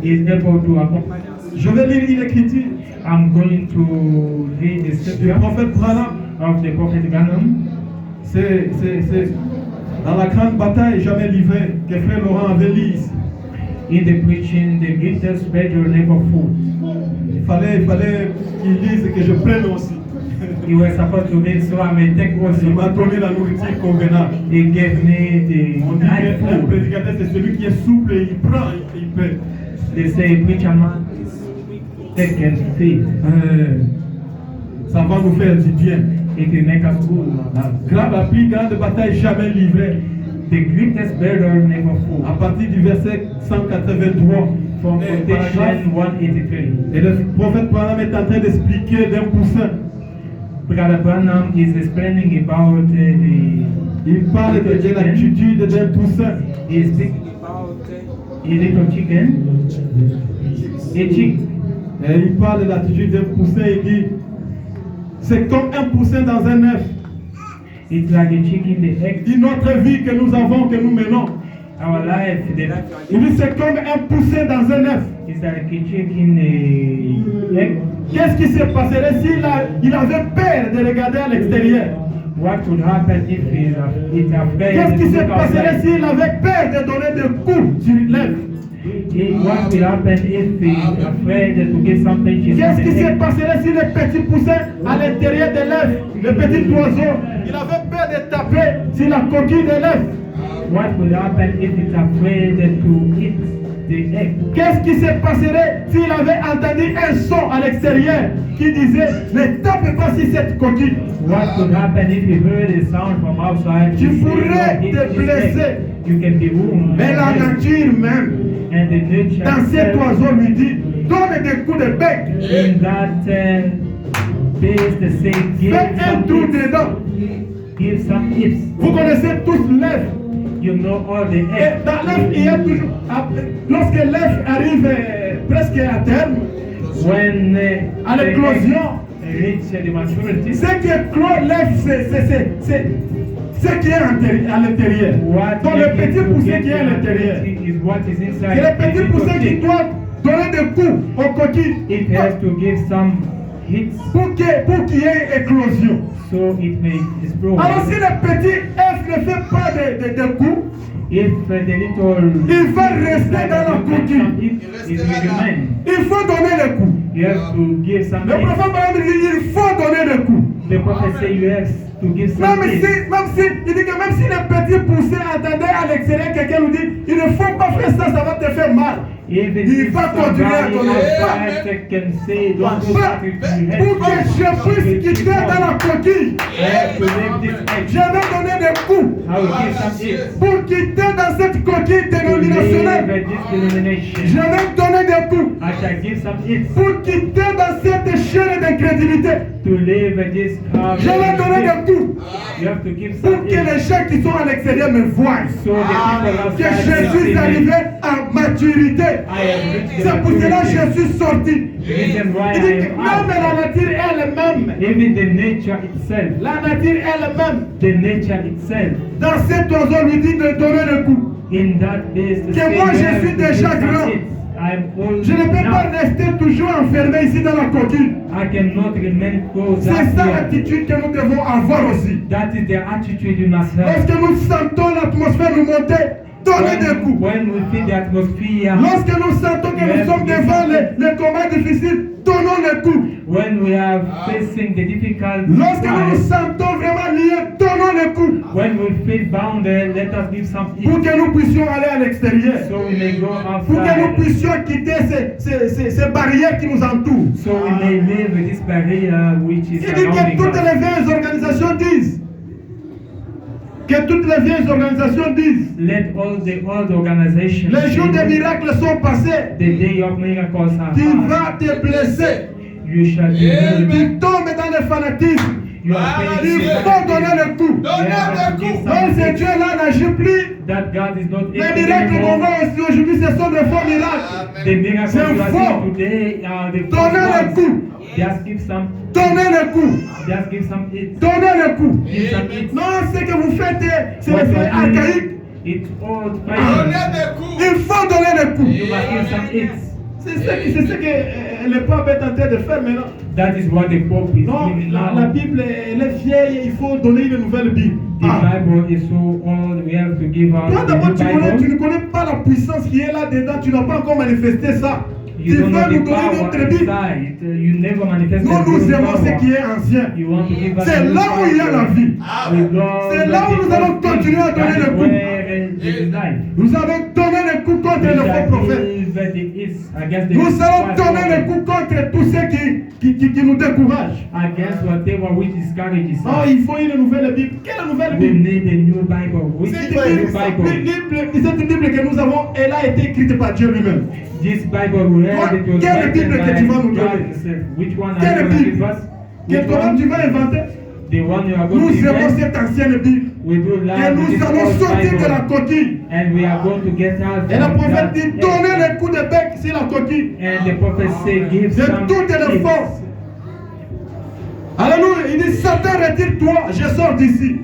is able to accompany us. Je vais lire une écriture I'm going to read the du scripture prophète Branham. of the Prophet Branham. C'est dans la grande bataille jamais livrée que frère Laurent avait lu ici. In the preaching, the greatest battle never fought. Il fallait qu'il lise et que je prenne aussi. You were supposed to read, so I may take Il also. m'a donné la nourriture convenable. He gave me the On dit night qu'un food. prédicateur, c'est celui qui est souple et il prend et il paie. They say preacher man is take and feed. Ça va nous faire du bien. It will make us good. La plus grande bataille jamais livrée. The greatest battle never À fought. partir du verset 183, From paragraphe, quotation 183. et le prophète Branham est en train d'expliquer d'un poussin. Brother Branham is explaining about Il parle de l'attitude d'un poussin. he is speaking about a little chicken, a chick. Et il parle de l'attitude d'un poussin. Il dit c'est comme un poussin dans un œuf. It's like a chick in the egg. Il dit notre vie que nous avons, que nous menons. Our life, the life Il dit c'est comme un poussin dans un œuf. is like a chick in the egg. Qu'est-ce qui se passerait s'il avait peur de regarder à l'extérieur? What would happen if it's afraid Qu'est-ce qui to se look passerait outside? s'il avait peur de donner des coups sur l'œuf? What will happen if he's afraid to get some pinches on Qu'est-ce qui the se egg? passerait si le petit poussin à l'intérieur de l'œuf, le petit oiseau, il avait peur de taper sur la coquille de l'œuf? What will happen if it's afraid to eat the egg? Qu'est-ce qui se passerait s'il avait entendu un son à l'extérieur qui disait ne tape pas sur cette coquille? What could happen if you heard a sound from outside? Tu saying, pourrais "Don't hit te this blesser." egg"? You can be wounded. Mais la nature même, And the nature dans cet itself, oiseau lui dit donne des coups de bec, in that base, they say, give fais un some trou hips. dedans. Give some hips. Vous connaissez tous l'œuf. You know all the Et eggs. dans l'œuf, il y a toujours, lorsque l'œuf arrive presque à terme, When à the l'éclosion, egg reach the maturity, ce qui clôt l'œuf, c'est ce qui est à l'intérieur. what Donc le make petit it to poussin get qui est à the l'intérieur. maturity is what is inside. C'est le the petit little poussin qui chick. doit donner des coups aux coquilles It has to give some hits pour qu'il y ait éclosion. so it may explode. Alors si le petit œuf ne fait pas de coups, If the little il va rester dans la coquille. it will remain. Il faut donner les coups. You have to give some Le hits. prophète Branham dit il faut donner des coups. The prophet say you have to give some Même hits. il dit que même si le petit poussin attendait à l'extérieur, quelqu'un nous dit il ne faut pas faire ça, ça va te faire mal. Even Il if va continuer à somebody donner. outside can say don't do that if you have Pour que je puisse quitter dans la coquille, I have to leave this egg. je vais donner des coups. I will give some hits Pour quitter dans cette coquille to leave dénominationnelle, this denomination. je vais donner des coups. I shall give some hits Pour quitter dans cette chaîne d'incrédulité, to leave this je vais donner des coups. You have to give Pour some que les hits gens qui sont à l'extérieur me voient. so the people Que outside je can suis see me. arrivé à maturité. I have reached the C'est pour cela que maturity. je suis sorti. Reason why Il dit I que am même la out. nature elle-même, Even the nature itself, la nature elle-même, the nature itself, dans cet oiseau lui dit de donner le coup. in that base, the Que same moi, je way suis to déjà give some grand. hits. I'm old Je ne peux now. pas rester toujours enfermé ici dans la coquille. I cannot remain closed C'est up ça here. l'attitude que nous devons avoir aussi. That is the attitude you must have. Lorsque nous sentons l'atmosphère nous monter, donnez des coups. When we feel the atmosphere, Lorsque nous sentons que nous sommes devant les combats difficiles, donnons les coups. when we are facing the difficult Lorsque nous nous times, sentons vraiment liés, donnons les coups. when we feel bounded, let us give some Pour hits que nous puissions aller à l'extérieur. so we may go Pour que nous outside, puissions quitter ces barrières qui nous entourent. so we may live with this barrier which is Il dit que surrounding toutes us. les vieilles organisations disent. Que toutes les vieilles organisations disent. Let all the old organizations Les jours des say, miracles sont passés. the day of miracles are Tu past. vas te blesser. You shall be healed. Tu tombes dans le fanatisme. You are Il facing faut donner le coup. You have to give Même some si hits. Dieu-là n'agit plus, That God is not les able miracles qu'on anymore. voit aussi aujourd'hui, ce sont de faux miracles. The miracles C'est you are faux. seeing today are the Donnez le false coup. ones. Just give some. Donnez le coup. Just give some hits. Donnez le coup. Give some hits. Non, ce que vous faites, c'est What le you fait are doing archaïque. It's all Donnez fighting. des coups. Il faut donner les coups. You must give some hits. C'est ce que le pape est en train de faire maintenant. That is what the Pope is Non, doing la now. Bible, elle est vieille, il faut donner une nouvelle Bible. The Bible is so old, we have to give out Toi the d'abord, new tu Bible. ne connais pas la puissance qui est là-dedans, tu n'as pas encore manifesté ça. You Tu don't vas know nous the donner power notre Bible. inside. You never manifest Nous, the nous new aimons ce power. qui est ancien. You want to give us C'est the new là où il y a la vie. We love C'est là où the nous allons old things. continuer à donner That le is coup. where there is life. Nous allons donner le coup contre We les shall faux prophètes. give the hits against the Nous allons false donner le prophets. coup contre tous ceux qui nous découragent. Against whatever which discourages Oh, us. il faut une nouvelle Bible. Quelle nouvelle We Bible? need a new Bible. Which Cette is the new Bible, Bible? cette Bible que nous avons, elle a été écrite par Dieu lui-même. This Bible we read, it was Quelle written Bible que tu vas nous by God donner? himself. Which one are Quelle you going to Bible? give us? Que Which toi tu one? vas inventer. The one you are going Nous to aimons invent. cette ancienne Bible. We do Et love nous this allons old sortir de la Bible. coquille. And we are going to get out Et le from prophète that dit, egg. donnez les coups de bec sur la coquille. And the prophet say, give De some toutes les hits. forces. Alléluia. Il dit, Satan, retire-toi, je sors d'ici.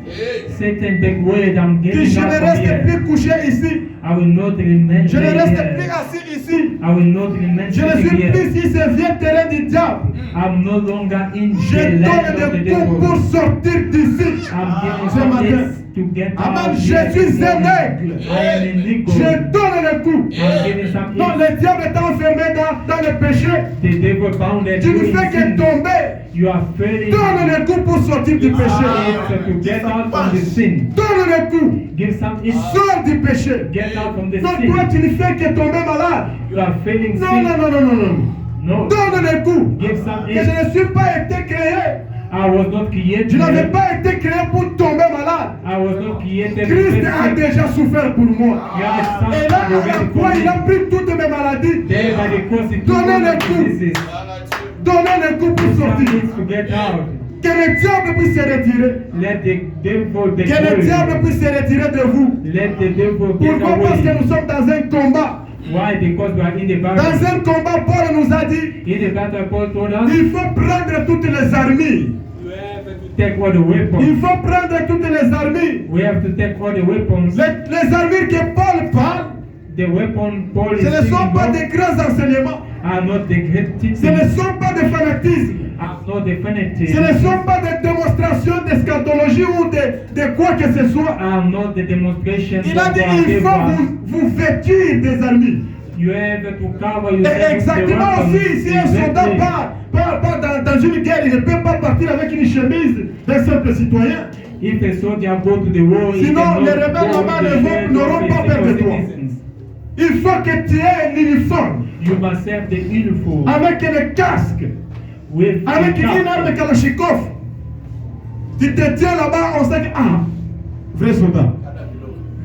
Satan, take word, I'm Que getting je out ne from reste here. plus couché ici. I will not remain Je ne reste here. plus assis ici. I will not remain Je ne sitting suis here. plus sur ce vieux terrain du diable. I'm no longer in Je the land of the donne des coups pour devil. sortir d'ici. I'm giving Ce some matin. hits to get Amen. out Je here suis this un morning. aigle. I am an eagle. Je donne les coups. I'm giving some Non, hits. le diable est enfermé dans le péché. The devil bounded Tu you ne in fais que sin. tomber. You are failing. Donne les coups pour sortir du péché. It's to get out from the sin. Donne les coups. Give some hits. Sors du péché. Get out from the Non, toi, sin. tu ne fais que tomber malade. You are failing Non, sin. non, non, non, non, non. No. Donne les coups. Give some Que hits. je ne suis pas été créé. I was not created. Je n'avais pas été créé pour tomber malade. I was not created. Christ a déjà souffert pour moi. Et là, à la croix, il a pris toutes mes maladies. There by the cross, he took Donnez all les my coups. diseases. Donnez les coups pour Some sortir. hits to get out. Que le diable puisse se retirer. Let the devil be Que le diable puisse se retirer de vous. Let the devil get Pourquoi? Parce que away. nous sommes dans un combat. Why? Because we are in the Dans battle. un combat, Paul nous a dit, In the battle, Paul told us, il faut prendre toutes les armées. you have to take all the weapons. Il faut prendre toutes les armées. We have to take all the weapons. Les armées que Paul parle, The weapon Paul is ce ne sont speaking pas of des grands enseignements. are not the great Ce teachings, ne sont pas des fanatismes. are not the fanatics, Ce ne sont pas des démonstrations d'eschatologie ou de quoi que ce soit. are not the demonstrations Il a of dit, il faut whatever. vous vêtir des armées. You have to cover Et yourself with the exactement weapons. aussi, si un soldat part dans une guerre, il ne peut pas partir avec une chemise d'un simple citoyen. If a soldier go to the war, he Sinon, cannot les rebelles go là-bas with the ne shirt n'auront of pas the peur de toi. citizens. Il faut que tu aies un uniforme You must have the uniform avec le casque, with avec the une cap. arme Kalachnikov. Tu te tiens là-bas, on sait que, ah, vrai soldat.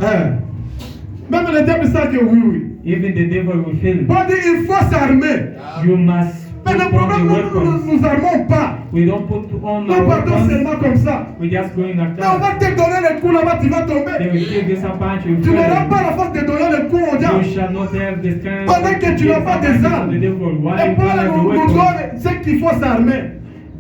Hein. Même le diable sait que oui, oui. Even the devil will fail. Bon, il faut s'armer. You must Mais put le on problème, the nous weapons. nous armons pas. We don't put on Nous our partons weapons. seulement comme ça. We're just going like Mais on that. va te donner le coup là-bas, tu vas They tomber. will give you some punch. You Tu n'auras fall. pas la force de donner le coup au You diable. shall not have the strength. Pendant que tu to n'as give pas some des punch to armes. the devil. Why Et you don't Paul have the nous weapons? donne ce qu'il faut s'armer.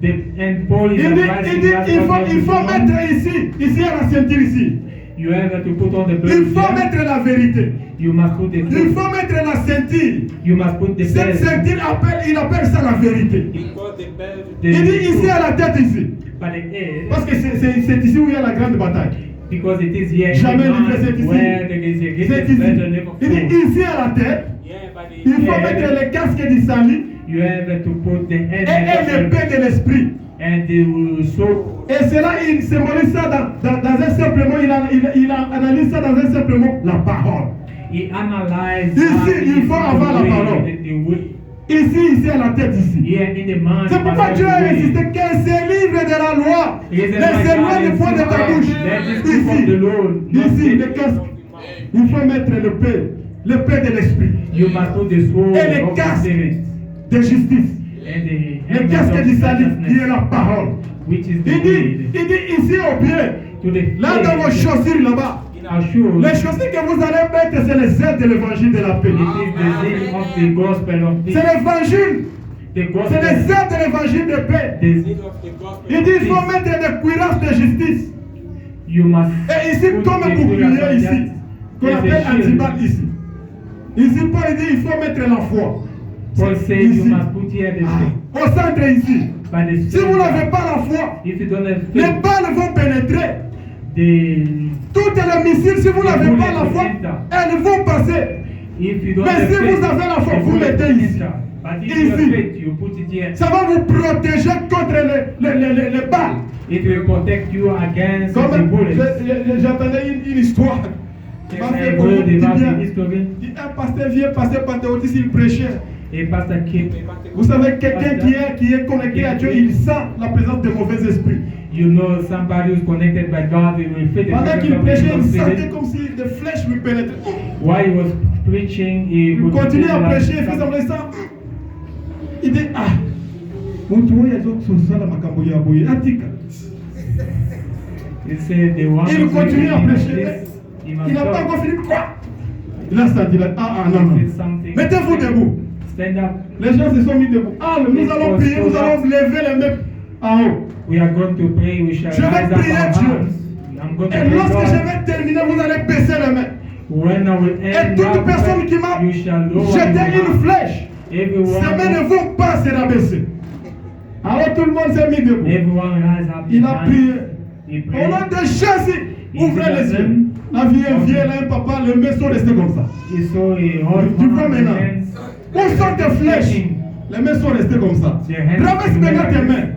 And Paul is Il dit, advising us il what faut to do. mettre ici à la ceinture ici. You have to put on the belt. Il faut here. mettre la vérité. You must put the Il truth. faut mettre la ceinture. You must put the Cette belt. ceinture, il appelle ça la vérité. Because the belt. Il dit ici à la tête ici. But the head. Parce que c'est ici où il y a la grande bataille. Because it is here. Jamais in the livré, c'est mind ici. where there is a C'est greatest ici. battle never Il dit fought. ici à la tête. Yeah, but the Il faut mettre head, le casque du salut you have to put the head et l'épée de l'esprit. and the sword. Et cela, il symbolise ça dans un simple mot, il analyse ça dans un simple mot, la parole. He analyzed. Ici, il faut avoir la parole. Ici à la tête, ici. Here in the mind. C'est pourquoi Dieu a insisté que ces livres de la loi ne s'éloignent point de ta bouche. Ici, le casque. Il faut mettre l'épée de l'esprit You must put the sword et le of the casque spirit de justice. and the Le helmet casque of du salut, qui est righteousness, la parole. which is the Il word. dit ici au pied, To the là dans vos feet, chaussures là-bas. in our shoes, Les chaussures que vous allez mettre, c'est les ailes de l'évangile de la paix. it is the zeal of the gospel of C'est peace. l'évangile, The c'est les gospel. ailes de l'évangile de paix. The zeal of the gospel. Il dit of il faut peace. mettre des cuirasses de justice. You must Et ici, put comme the bouclier cuirass of ici. justice. qu'on appelle Antimal ici. Ici, Paul dit il faut mettre la foi. Paul says you must put here the faith. Au centre ici. By the Si vous n'avez pas la foi, if you don't have les faith, balles vont pénétrer. Toutes les missiles, si vous n'avez pas la foi, elles vont passer. If you don't Mais have si faith, vous avez la foi, the vous bullet mettez will ici. enter. But if you have Ici. faith, you put it here. Ça va vous protéger contre les balles. It will protect you against Comme the bullets. j'entendais une histoire. Yes, I heard about the history. Un pasteur vient passer Pentecôtiste, il prêchait. A pastor came. Vous savez, quelqu'un qui est connecté à Dieu, il sent la présence de mauvais esprits. You know, somebody who's connected by God, they will feel the Pendant presence qu'il of prêchait, the il sentait Spirit. comme si des flèches lui pénétraient. While he was preaching, he Il could continue feel à like prêcher, il fait semblant ça. Il dit, ah, mon toit, il y a d'autres choses, ça, la macaboya, boya, atika. He said the one Il who's continue à reading prêcher. this, he must Il n'a pas stop. encore fini. Quoi? Il a senti là. Ah, non, non. Mettez-vous debout. Stand up. Les gens se sont mis debout. Ah, nous allons prier, nous allons lever les mains en haut. We are going to pray, we shall Je vais rise up prier our Dieu. hands. I'm going to Et pray lorsque God. je vais terminer, vous allez baisser les mains. When I will Et end toute up, personne qui m'a you shall lower jeté your une hands. flèche, ses mains ne Everyone, vont pas se rabaisser. Alors tout le monde s'est mis debout. everyone rise up. Il a prié. He Au prayed. nom de Jésus, ouvrez les yeux. La vie est vieille, là, un papa, les mains sont restées comme ça. He saw a hot Tu vois hand, maintenant. hands Où sont tes flèches? shaking. Les mains sont restées comme ça. Their hands Ramasse maintenant tes mains.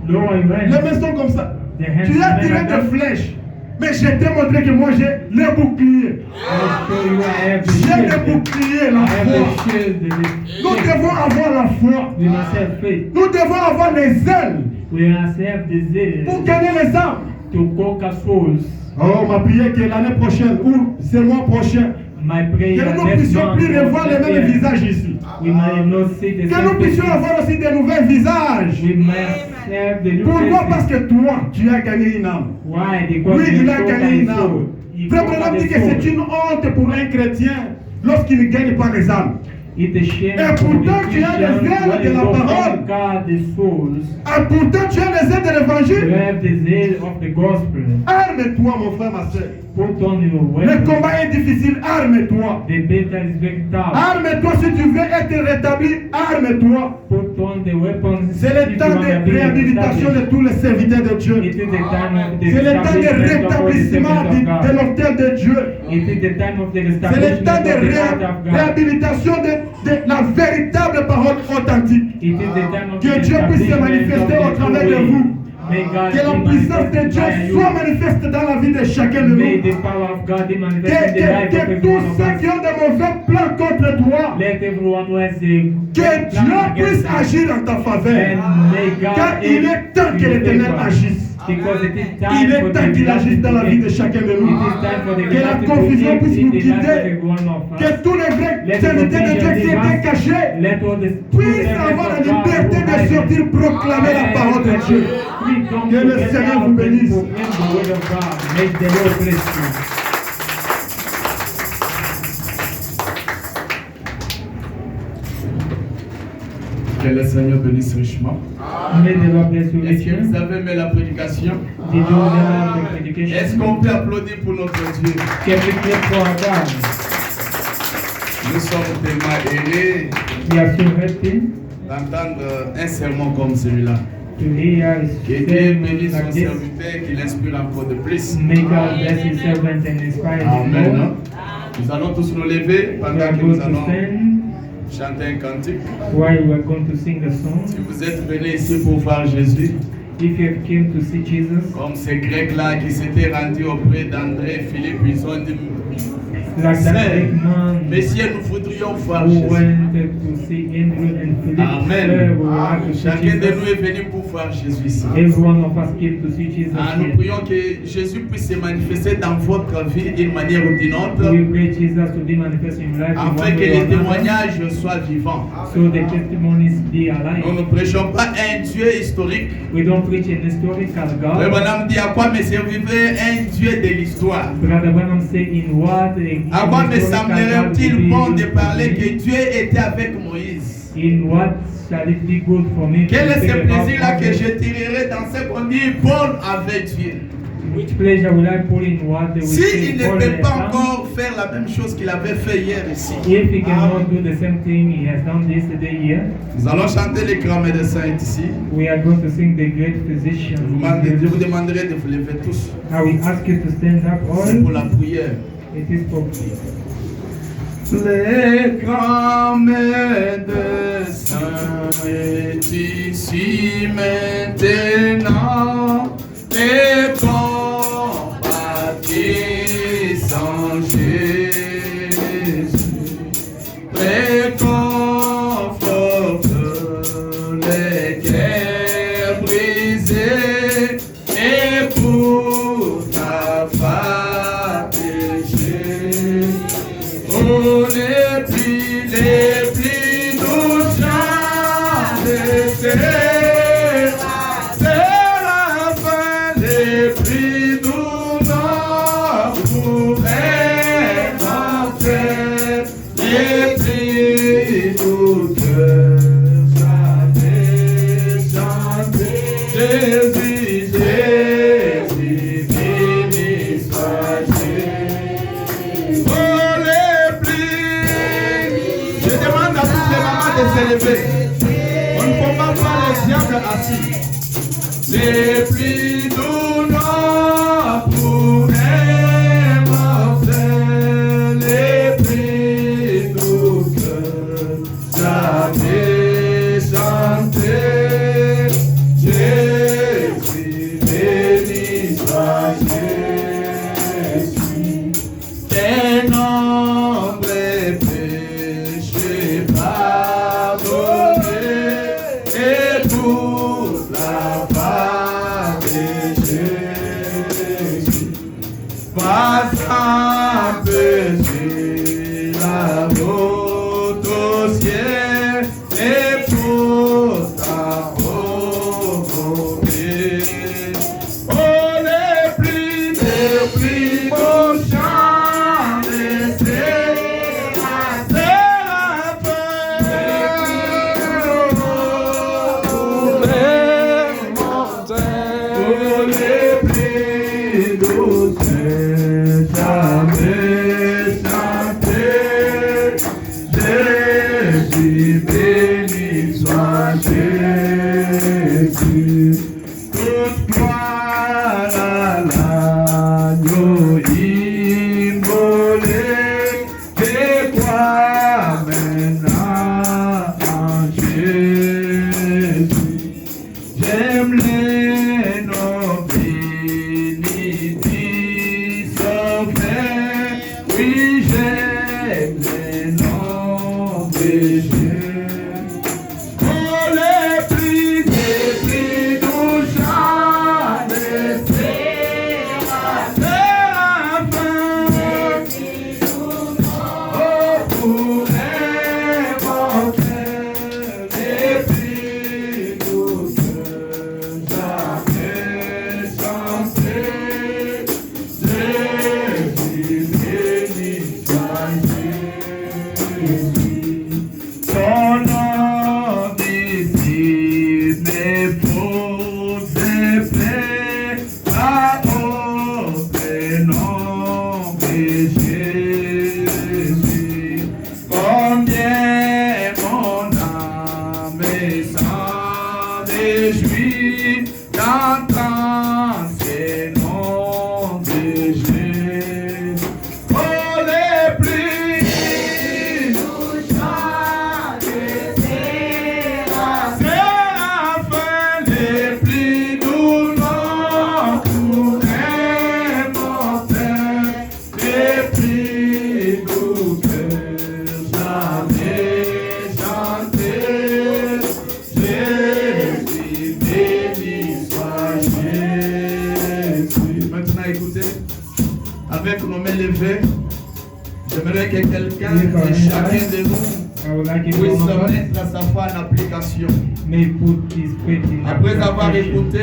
Lower your Les hands. mains sont comme ça. Their hands Tu as remain tiré like des that. flèches. Mais je t'ai montré que moi j'ai les boucliers. I'll show you I have the J'ai les shield. boucliers, I la have foi. the shield. Nous devons avoir la foi. We must have faith. Nous devons avoir les ailes We must have the zeal pour gagner les âmes. to conquer souls. Oh, ma prière que l'année prochaine ou ce mois prochain, My que prayer nous ne next puissions month, plus revoir les mêmes yeah, visages ici. we might not see the Que same nous puissions faces. avoir aussi des nouveaux visages. We must have the new Pourquoi? Parce faces. que toi, tu as gagné une âme. Why? Because Oui, you il a conquer gagné the une soul. âme. He Frère conquer Branham the dit que c'est soul. une honte pour un chrétien lorsqu'il ne gagne pas les âmes. It's a shame Et for pourtant, the tu as les Christians ailes when de you la don't parole. conquer the souls. Ah, pourtant, tu as les ailes de You l'évangile. have the zeal of the gospel. Arme-toi, mon frère, ma soeur. Put on your Le weapon. combat est difficile, arme-toi. The battle is very tough. Arme-toi si tu veux être rétabli, arme-toi. Put on the weapons. C'est le if temps you wanna de be réhabilitation de established. tous les serviteurs de Dieu. It is the time of the C'est le temps de establishment of all the rétablissement servants of de God. l'hôtel de Dieu. It is the time of the C'est le establishment temps of de the heart of God. réhabilitation de la véritable parole authentique. It is the time of Que the Dieu puisse se establishment manifester of au the travers true de way. vous. May God Que la be puissance de manifested Dieu by you. soit manifeste dans la vie de chacun de May nous. the power of God be Que, manifested in the life of que every tous one of ceux qui us. ont de mauvais plans contre toi, Let everyone who has a que Dieu puisse us. agir en ta faveur. And may God Car il est temps que l'Éternel agisse. Because it is Il time est for temps the qu'il agisse dans la vie de chacun de nous. It is time for the Que la to confusion begin puisse in nous the life of quitter. every one of us. Que tous les vrais Let the serviteurs de Dieu qui confusion étaient leave us. cachés Let all the puissent avoir la liberté de sortir proclamer la parole de Dieu. Que le Seigneur vous bénisse. May the Lord bless you. Que le Seigneur bénisse richement. May the Lord bless you Est-ce que vous richly. avez aimé la prédication? Did you learn the education? Est-ce qu'on peut applaudir pour notre Dieu? Can we clap for our God? Nous sommes tellement heureux We are so happy d'entendre un sermon comme celui-là. to hear his Que Dieu sermon bénisse son like this. serviteur, qu'il inspire encore de plus. May God bless his servant and inspire him Amen. more. Nous allons tous nous lever We pendant are que going nous to allons stand chanter un cantique. while we are going to sing a song. Si vous êtes venus ici pour voir Jésus, If you have came to see Jesus, comme ces Grecs-là qui s'étaient rendus auprès d'André, Philippe, ils ont dit, like that Sir, great man Messieurs, nous voudrions voir who Jésus. went to see Andrew and Philip, Amen. Sir, we would like to see Chacun de nous Jesus. est venu pour voir Jésus ici. Every one of us came to see Jesus Nous here. prions que Jésus puisse se manifester dans votre vie d'une manière ou d'une autre, We pray Jesus to be manifest in life in afin one que way or les another, témoignages soient vivants. so the testimonies be alive. Nous ne prêchons pas un Dieu historique. We don't preach an historical Le God. bonhomme dit à quoi me servirait un Dieu de l'histoire? Brother Branham say in what À quoi me historical semblerait-il God bon will de be parler used que for Dieu était avec Moïse? me? In what shall it be good for me to Quel est speak ce about plaisir-là que others? je tirerai dans ce qu'on dit Paul avec Dieu? Which pleasure will I put in what they will Si say il ne all peut the pas time? encore faire la même chose qu'il avait fait hier ici, If he cannot do the same thing he has done yesterday here, nous allons chanter les grands médecins ici. we are going to sing the great physician. Je vous demanderai de vous lever tous. I will ask you to stand up C'est pour all. la prière. It is for Les grands médecins est ici maintenant. Les compatissants Jésus réconforte les cœurs brisés et pour ta fatiguée. Oh, les plis touchants c'est la fin, les plis nous pourraient monter, les plis douteux, chanter, Jésus, Jésus, béni soit Jésus. Oh, les plis, je demande à toutes les mamans de s'élever. On ne peut pas voir les diables assis. Les plis nous pourraient monter, les plis nous jamais chanter. Jésus, béni soit Jésus. Tes nombreux péchés pardonnés et pour la part de Jésus. Pas empêcher la route au ciel et pour ta volonté. Oh, les plis beaux chants, c'est la fin. Oh, les plis douces, jamais chanter. Jésus, béni soit Jésus. Toutefois, l'agneau immolé, et crois maintenant en Jésus. J'aime les noms bénis, sauvés, oui, j'aime les noms de Jésus. Oh, les plis nous chanter, c'est la fin. Oh, pour monter, les plis nous jamais chanter. Jésus, béni soit Jésus. Ton nom d'ici mes fautes et plaies, à autre nom que Jésus. Combien mon âme s'en réjouit d'entendre ces noms de Jésus. Oh, les plis c'est la fin, les plis nous pourraient monter, les plis nous jamais chanter. Jésus, béni soit Jésus. Maintenant, écoutez, avec nos mains levées, j'aimerais que quelqu'un, chacun de nous, I would like it puisse to know mettre sa foi en application. may put his faith in Après avoir application. écouté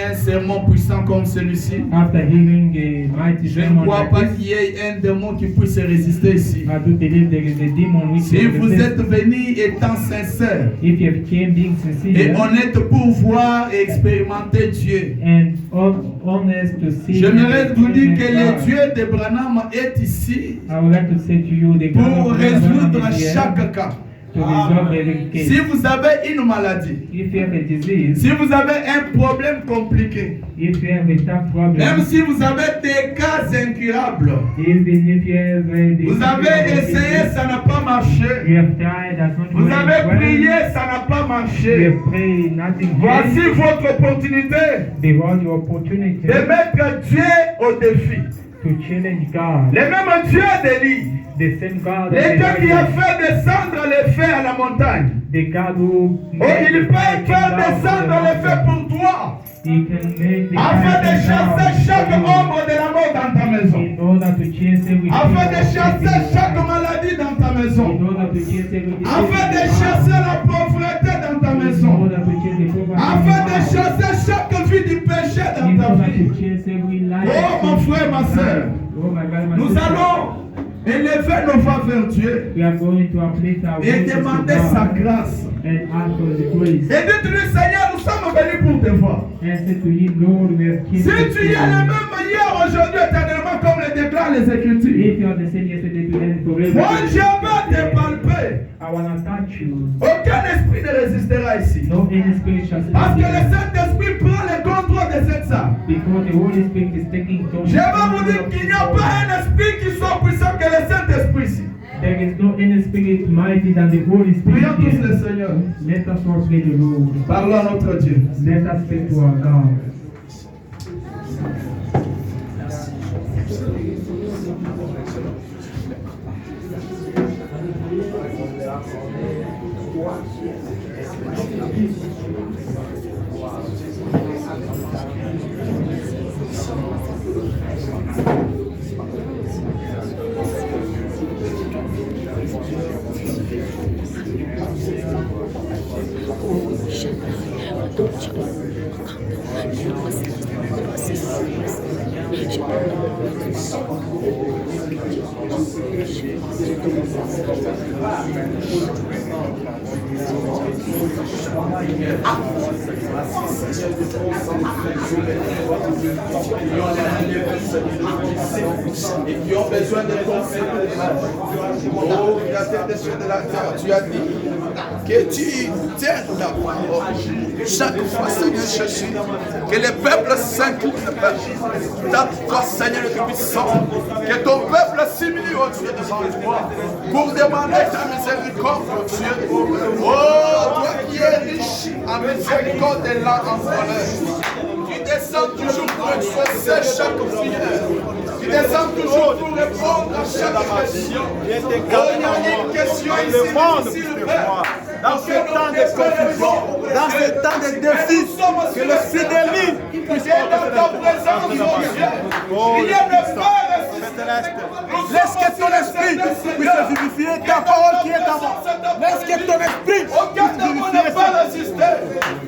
un sermon puissant comme celui-ci, After hearing a mighty je ne sermon crois like pas this, qu'il y ait un démon qui puisse résister ici. I do believe there is a demon which Si is vous resist. êtes venus étant sincères If you came being et sincere honnêtes pour voir et expérimenter Dieu, and honest to see. J'aimerais vous dire que le Dieu de Branham est ici I would like to say to you, the God pour of Abraham résoudre is here chaque cas. to resolve every case. Si vous avez une maladie, If you have a disease, si vous avez un problème compliqué, if you have a tough problem, même si vous avez des cas incurables, even if you have a vous avez essayé, ça n'a pas marché. you have tried, that's not Vous working avez well. prié, ça n'a pas You marché. have prayed, nothing Voici changed. votre opportunité Behold your opportunity de mettre Dieu au défi. to challenge God. Le même Dieu d'Élie, The same God le that Dieu qui a Elijah, fait descendre le feu à la montagne. the God who Oh, made il the peut fire faire come down from descendre the le feu mountain. pour toi, He can make the afin fire de come chasser down chaque for you. ombre de la mort dans ta maison, In order to chase every afin de demon chasser in chaque your life. maladie dans ta In maison, order to chase every disease afin in de your chasser life. la pauvreté dans ta In maison, order to chase the poverty in afin your de life. chasser chaque vie du péché dans In ta order vie. to chase every life. Oh mon frère, ma soeur, Oh my God, my nous sister. allons élever nos voix vers Dieu We are going to uplift our et voices to demander sa God grâce. and ask for the grace. Et dites-lui, Seigneur, nous sommes venus pour te voir. And say to him, Lord, we have Si came tu y es le même hier, aujourd'hui, éternellement, comme le déclarent les Écritures, If you are the same yesterday, today, and forever. moi je vais te palper. I want to touch you. Aucun esprit ne résistera ici. No any spirit shall Parce que stand le here. Saint-Esprit prend le contrôle de cette salle. Because the Holy Spirit is taking control. Je vais vous dire qu'il n'y a pas un esprit qui soit puissant que le Saint-Esprit ici. There is no any spirit mighty than the Holy Spirit. Prions tous here. le Seigneur. Let us worship the Lord. Parlons à notre Dieu. Let us speak to our God. Et qui ont besoin de ton oh, créateur des cieux de la terre, tu as dit que tu tiens ta parole. Chaque fois, Seigneur Jésus, que les peuples s'inclinent, ta toi, Seigneur le Tout-Puissant, que ton peuple s'humilie au Dieu devant toi pour demander ta miséricorde, oh Dieu. Oh, toi qui es riche en miséricorde et là en voleur. Tu descends toujours pour exaucer chaque prière. Tu descends toujours pour répondre à chaque question. Oh, il y a une question ici, Père. Dans ce temps de confusion, dans ce temps de défi, que le fidèle puisse être dans ta présence, mon Dieu. Rien ne peut laisse que ton esprit puisse vivifier ta parole qui est en moi. Laisse que ton esprit aucun démon ne peut résister.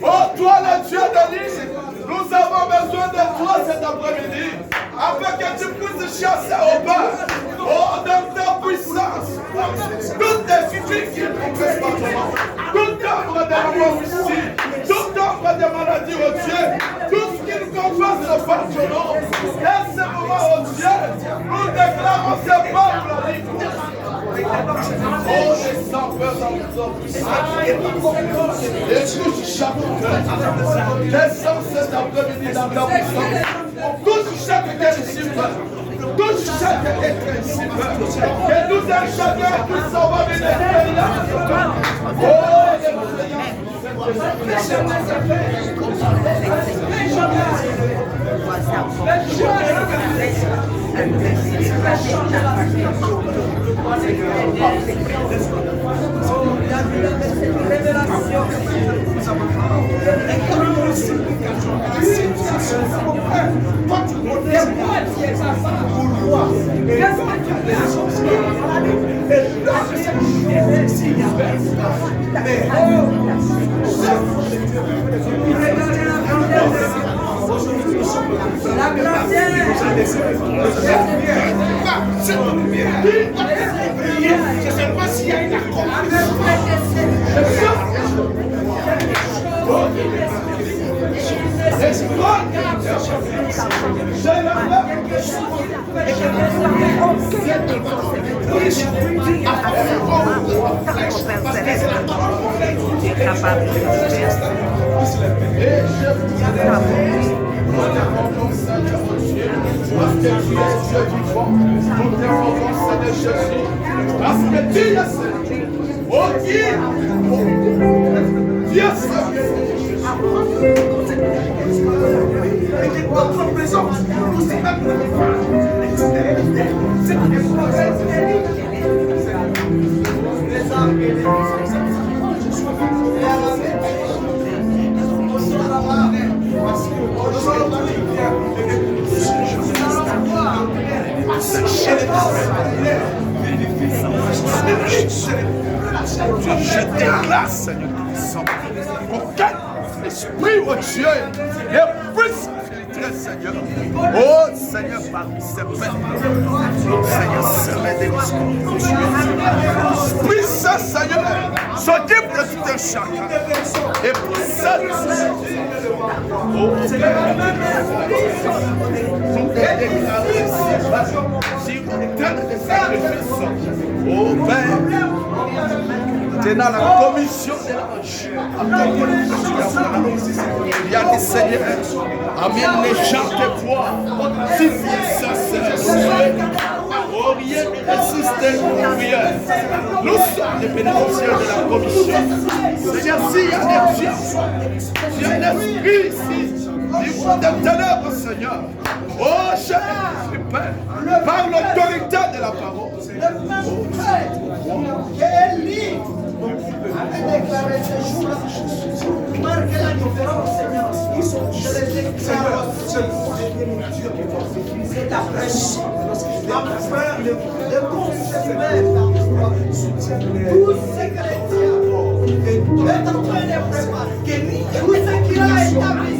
Oh, toi, le Dieu de l'île, nous avons besoin de toi cet après-midi, afin que tu puisses chasser au bas, oh, dans ta puissance, toutes les physiques qui trompent par toi, toute ombre de la mort ici, toute ombre de maladie, oh Dieu, tout ce qui nous confesse par ton nom, dès ce moment, oh Dieu, nous déclarons ce peuple libre. Oh, les sans-peur dans les hommes puissants, les touches chaque cœur, descends cet après-midi dans ta puissance, touche chaque cœur ici, touche chaque être ici, que nous un chacun puisse s'en va venir. Oh, Je ne sais pas s'il y a une accomplissement. Parce que tu es Dieu vivant, nous t'invoquons, Seigneur Jésus. Parce que tu es Seigneur. Oh Dieu, Dieu Seigneur. Et que votre présence nous je déclare, Seigneur, aucun esprit, oh Dieu, et puisse filtrer, Seigneur. Oh Seigneur, parmi ces peines, Seigneur, serait des Esprit Saint, Seigneur, s'occupe de tout un chacun. Et pour ça, oh Seigneur, tout est déclaré sur l'autel des sacrifices. Oh Père, tenant la commission de l'ange, il y a des seigneurs, amène les gens de foi, si ça c'est oh rien ne résiste aux prières. Nous sommes les bénéficiaires de la commission. Seigneur, s'il y a des dieux, s'il y a un esprit ici, du monde des ténèbres, Seigneur. Oh, cher Père, par l'autorité de la parole. Déclarer ce jour-là, marque la différence, Seigneur. Je les déclare, c'est ta prêche. Enfin, le conseil tous ces chrétiens est en train de préparer. Que tout ce qu'il a établi,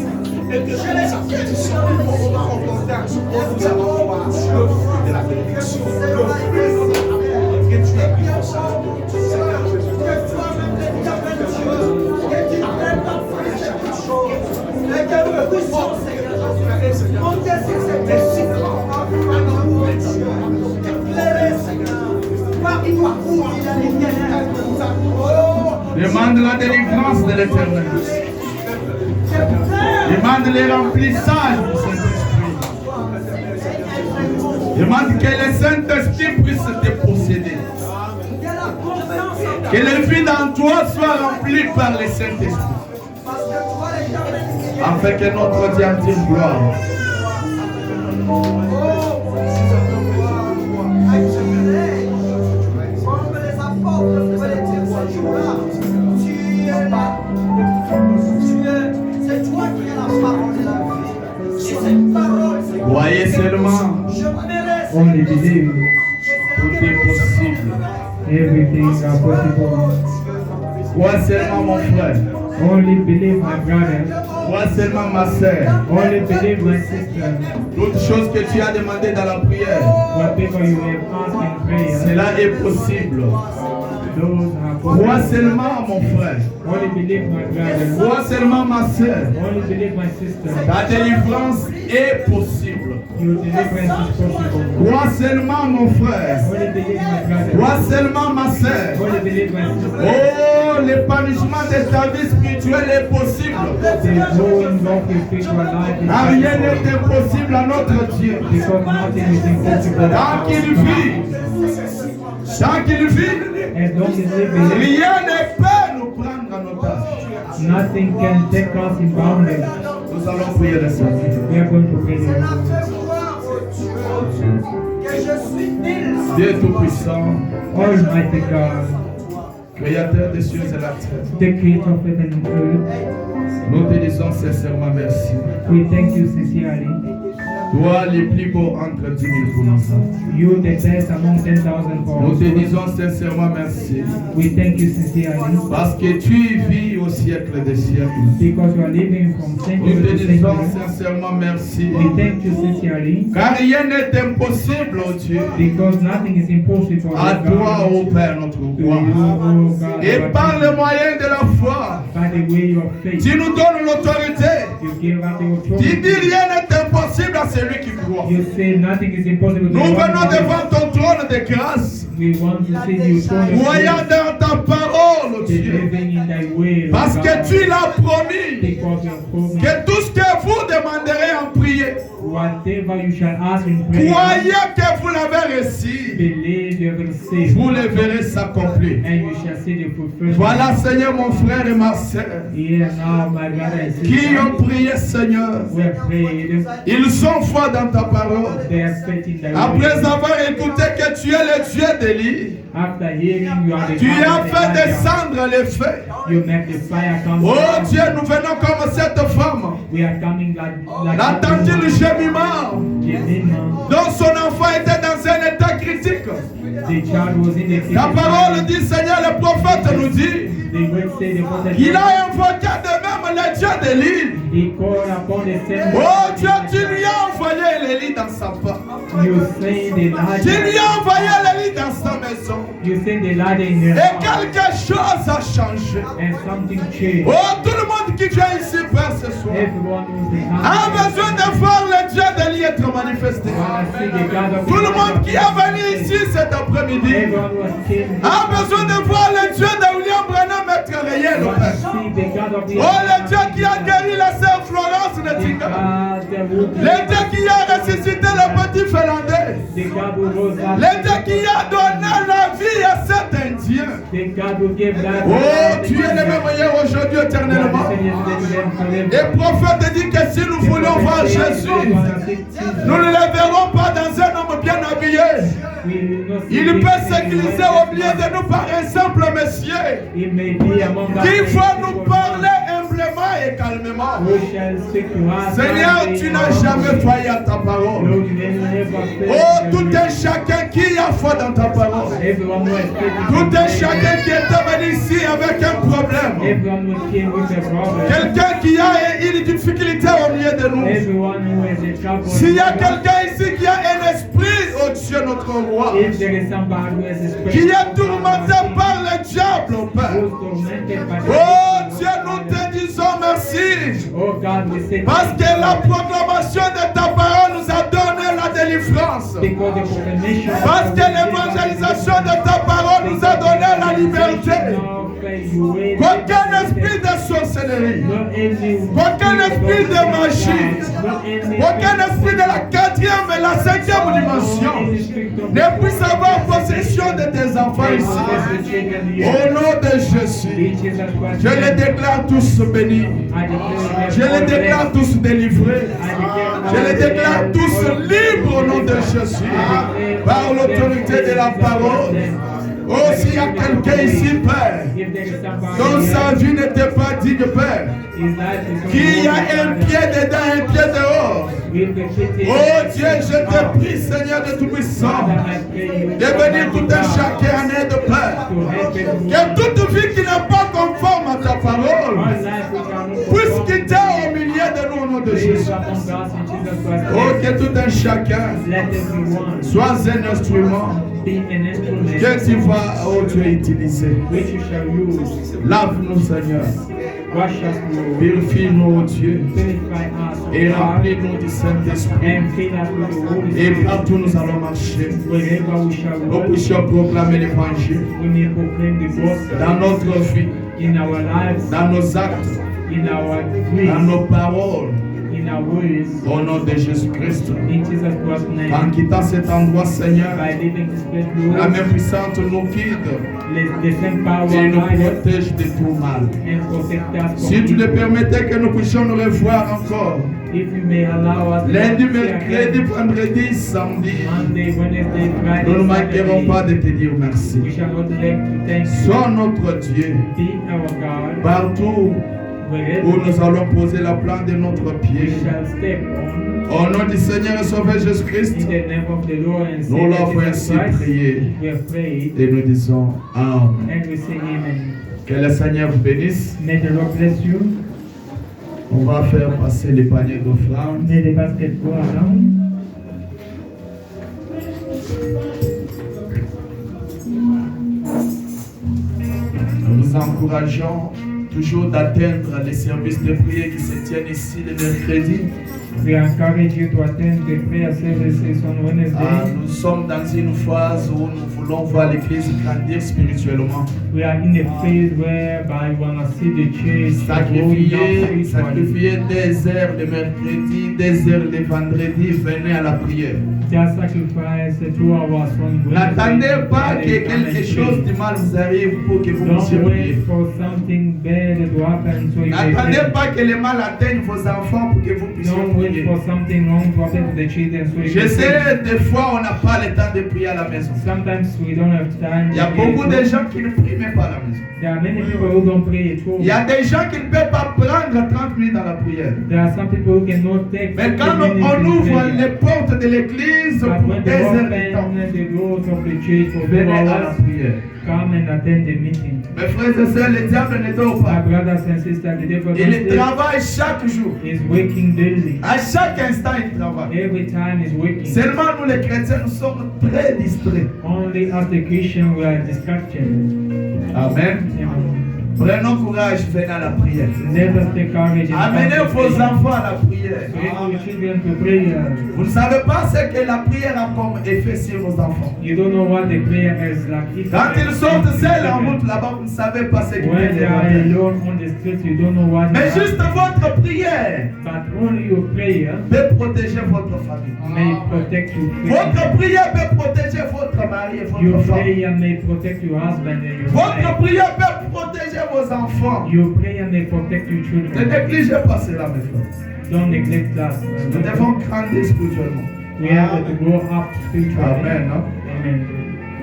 et que je les demande la délivrance de l'Éternel. Demande les remplissages du Saint-Esprit. Demande que le Saint-Esprit puisse te posséder. Que les vies en toi soient remplies par le Saint-Esprit. Afin que notre Dieu en dise gloire. Voyez seulement, Only believe. tout est possible. Everything is possible. Crois seulement mon frère. Only believe, my brother. Crois seulement ma sœur. Only believe, my sister. Toutes choses que tu as demandées dans la prière, Whatever you have asked in prayer, cela est possible. those are Crois possible. seulement mon frère. Only believe, my brother. Crois seulement ma sœur. Only believe, my sister. Ta délivrance est possible. Your deliverance is possible. Crois seulement mon frère. Only believe, my brother. Crois seulement ma sœur. Only believe, my sister. Oh, l'épanouissement de ta vie spirituelle est possible. The growing of your spiritual life is Car rien possible. n'est impossible à notre Dieu. Because nothing is impossible. Tant qu'il vit, tant qu'il vit, As long as we believe, rien ne peut nous prendre en otage. nothing can take us in bondage. Nous allons prier le Seigneur. We are going to pray que now. je suis nul. Dieu Tout-Puissant, Almighty God, Créateur des cieux et la terre, the creator of heaven and earth, nous te disons sincèrement merci. we thank you sincerely. Toi, les plus beaux entre 10 000 pour nous. You the best among 10,000 for Nous us. te disons sincèrement merci. We thank you sincerely Parce que tu vis au siècle des siècles. because you are living from Nous century te to disons century. sincèrement merci. We thank you sincerely Car rien n'est impossible, oh Dieu. because nothing is impossible À with toi, God. ô Père, notre To you, roi. oh God, Et our par King. le moyen de la foi, By the way of faith, tu nous donnes l'autorité. you give us the Tu dis authority. rien n'est impossible à ce celui qui croit. You say nothing is impossible to Nous the one venons who devant ton trône de grâce. We want to see you Voyons dans ta parole, Dieu. living in thy way, Parce Lord que God, tu l'as promis. because you have promised. Que tout ce que vous demanderez en prière, Whatever you shall ask in prayer, croyez que vous l'avez reçu. believe you have received, Vous le verrez s'accomplir. and you shall see the fulfillment. Voilà, Seigneur, mon frère et ma soeur, Here now, my brother and qui sister, ont prié, Seigneur. we have prayed. Ils sont forts dans ta parole. They have faith in thy Après way. avoir écouté que tu es le Dieu d'Élie, After hearing you are the tu God as of fait Elijah, descendre les feux. you make the fire come Oh down. Dieu, nous venons comme cette femme. We are coming like L'entendit le gémissement. Jemima. Donc son enfant était dans un état critique. The child was in the La parole dit, Seigneur, le prophète nous dit, The word say the prophet il a invoqué de même le Dieu d'Élie. he called upon the same. Oh Dieu, tu lui as envoyé l'Élie dans sa part. You say the light. Tu lui as envoyé l'Élie dans sa maison. You say the light in your Et heart. quelque chose a changé. And something changed. Oh, tout le monde qui vient ici, Père, ce soir, Everyone who's a besoin de voir le Dieu d'Élie être manifesté. Tout le monde qui est venu ici cet après-midi Everyone who has came. a besoin de voir le Dieu de William Branham être réel, au Père. See the God of the Oh, le Dieu qui a guéri la sœur Florence de Tinga. Le Dieu qui a ressuscité le petit Finlandais. The God who rose up. Le Dieu qui a donné la vie à cet Indien. The God who gave life. Oh, tu es le même hier, aujourd'hui, éternellement. Les prophètes disent que si nous voulons voir Jésus, nous ne le verrons pas dans un homme bien habillé. Il peut se glisser au milieu de nous par un simple monsieur qui va nous parler humblement et calmement. Seigneur, tu n'as jamais failli à ta parole. Oh, tout un chacun qui a foi dans ta parole. Tout un chacun qui est venu ici avec un problème. Quelqu'un qui a une difficulté au milieu de nous. S'il y a quelqu'un ici qui a un esprit, oh Dieu notre roi, qui est tourmenté par le diable, oh Père. Oh Dieu, nous te disons merci. Parce que la proclamation de ta parole nous a donné la délivrance. Parce que l'évangélisation de ta parole nous a donné la liberté. Aucun esprit de sorcellerie, aucun esprit de magie, aucun esprit de la 4e et la 5e dimension ne puisse avoir possession de tes enfants ici. Au nom de Jésus, je les déclare tous bénis. Je les déclare tous délivrés. Je les déclare tous libres au nom de Jésus. Par l'autorité de la parole. Oh, s'il y a quelqu'un ici, Père, dont sa vie n'était pas digne, Père, qu'il y a un pied dedans, un pied dehors. Oh Dieu, je te prie, Seigneur de Tout-Puissant, de venir tout un chacun en aide, Père. Que toute vie qui n'est pas conforme à ta parole puisse quitter au milieu de nous au nom de Jésus. Oh, que tout un chacun soit un instrument que tu vas, oh Dieu, utiliser. Lave-nous, Seigneur. Purifie-nous, oh Dieu. Et remplis-nous du Saint-Esprit. Et partout nous allons marcher. Nous puissions proclamer l'évangile dans notre vie, dans nos actes, dans nos paroles. Au nom de Jésus-Christ. En quittant cet endroit, Seigneur, la main puissante nous guide et nous protège de tout mal. Si tu le permettais que nous puissions nous revoir encore, lundi, mercredi, vendredi, samedi, nous ne manquerons pas de te dire merci. Sois notre Dieu partout où nous allons poser la plante de notre pied. Au nom du Seigneur et Sauveur Jésus-Christ, nous l'avons ainsi prié et nous disons Amen. Que le Seigneur vous bénisse. On va faire passer les paniers d'offrande. Nous vous encourageons toujours d'atteindre les services de prière qui se tiennent ici le mercredi. We encourage you to attend the prayer services on Wednesday. Nous sommes dans une phase où nous voulons voir l'église grandir spirituellement. We are in a phase whereby we want to see the church growing up spiritually. Sacrifier des heures le mercredi, des heures le vendredi, venez à la prière. Just sacrifice 2 hours on Wednesday. N'attendez pas que quelque chose de mal vous arrive pour que vous puissiez Don't prier. wait for something bad to happen so you may N'attendez pray. pas que le mal atteigne vos enfants pour que vous puissiez Don't wait prier. for something wrong to happen to the children so you Je may pray. sais, des fois, on n'a pas le temps de prier à la maison. Sometimes we don't have time. Il y a to pray. beaucoup de gens qui ne prient même pas à la maison. There are many people who don't pray at all. Il y a des gens qui ne peuvent pas prendre 30 minutes dans la prière. There are some people who cannot take Mais 50 quand minutes on in ouvre prayer. les portes de l'église But pour when des they heures de open temps, the doors of the church for 2 venez à la hours, prière. come and attend the meeting. Mes frères et sœurs, le diable ne dort My pas. brothers and sisters, the devil Il don't sleep. travaille chaque jour. Is working daily. À chaque instant, il travaille. Every time is working. Seulement nous les chrétiens, nous sommes très distraits. Only as the Christian we are distracted. Amen. Prenons courage, venez à la prière. Let us take courage and Amenez come to vos prayer. enfants à la prière. Bring your children to prayer. Vous ne savez pas ce que la prière a comme effet sur vos enfants. You don't know what the prayer is like. If Quand ils sortent seuls en route là-bas, vous ne savez pas ce qu'ils when viennent they are de voir. alone on the street, you don't know what. Mais they juste are. votre prière But only your prayer peut protéger votre famille. may protect you. Votre prière peut protéger votre mari et Your votre femme. prayer may protect your husband and your Votre wife. prière peut protéger vos enfants. Your prayer may protect your Ne children. négligez pas cela, mes frères. Don't neglect that. Nous devons grandir spirituellement. We have to grow up spiritually. Amen. Hein? Amen.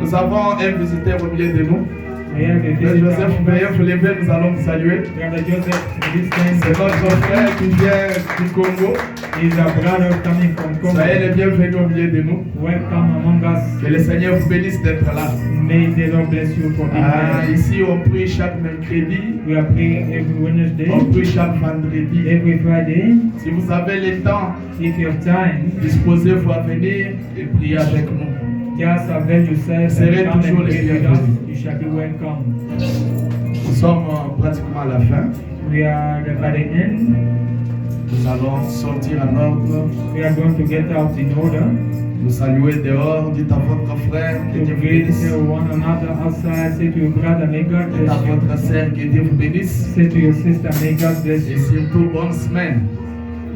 Nous avons un visiteur au milieu de nous. We have a Frère visitor Joseph, among veuillez us. vous lever, nous allons vous saluer. Brother Joseph, this time C'est notre frère qui vient du Congo. is a brother coming from Congo. Soyez les bienvenus au milieu de nous. Welcome among us. Que le Seigneur vous bénisse d'être là. May the Lord bless you for being here. Ici, on prie chaque mercredi, We are praying every Wednesday, on prie chaque vendredi. every Friday. Si vous avez le temps, If you have time, disposez-vous à venir et prier avec nous. just avail yourself Serez and come toujours and les pray with us. bienvenus. You shall be welcome. Nous sommes pratiquement à la fin. We are by the end. Nous allons sortir en ordre. We are going to get out in order Nous saluer dehors. Dites à votre frère que to Dieu vous greet bénisse. one another outside. Say to your brother, may God Dites à bless you. votre sœur que Dieu vous bénisse. Say to your sister, may God bless Et you. surtout, bonne semaine.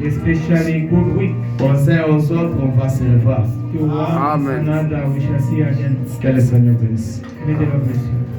Especially good week. Aux uns aux autres, on va se revoir. To one Amen. another, we shall see again. Que le Seigneur bénisse. May the Lord bless you.